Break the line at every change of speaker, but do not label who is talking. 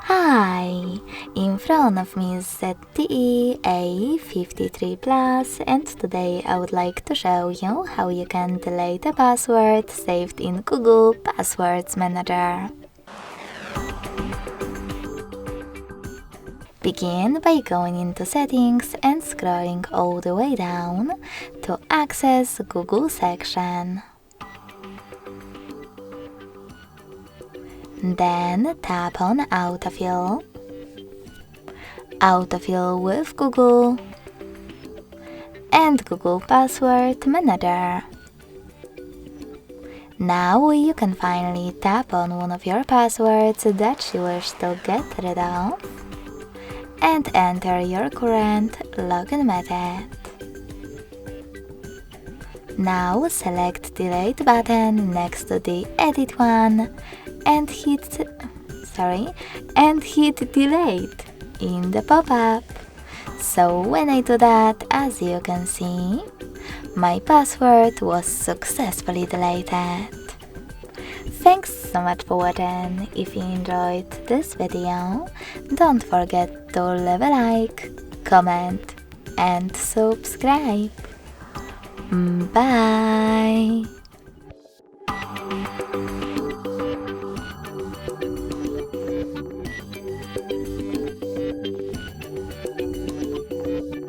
Hi! In front of me is ZTE A53 Plus, and today I would like to show you how you can delete a password saved in Google Passwords Manager. Begin by going into Settings and scrolling all the way down to access Google section. Then tap on Autofill, Autofill with Google, and Google Password Manager. Now you can finally tap on one of your passwords that you wish to get rid of and enter your current login method. Now select Delete button next to the Edit one and hit Delete in the pop-up. So when I do that, as you can see, my password was successfully deleted. Thanks so much for watching. If you enjoyed this video, don't forget to leave a like, comment and subscribe. Bye!